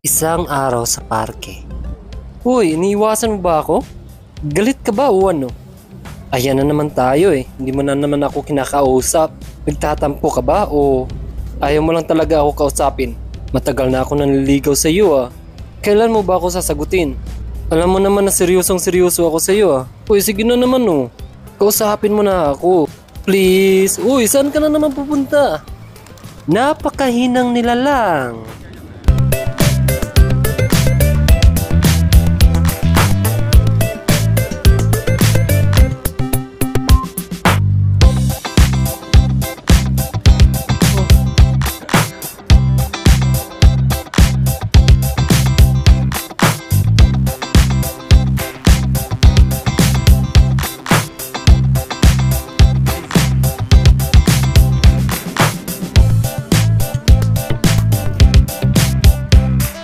Isang araw sa parke. Uy, iniiwasan mo ba ako? Galit ka ba o ano? Ayan na naman tayo eh. Hindi mo na naman ako kinakausap. Nagtatampo ka ba o ayaw mo lang talaga ako kausapin? Matagal na ako nanliligaw sa iyo ah. Kailan mo ba ako sasagutin? Alam mo naman na seryosong-seryoso ako sa iyo ah. Uy, sige na naman oh. Kausapin mo na ako. Please. Uy, saan ka na naman pupunta? Napakahinang nilalang.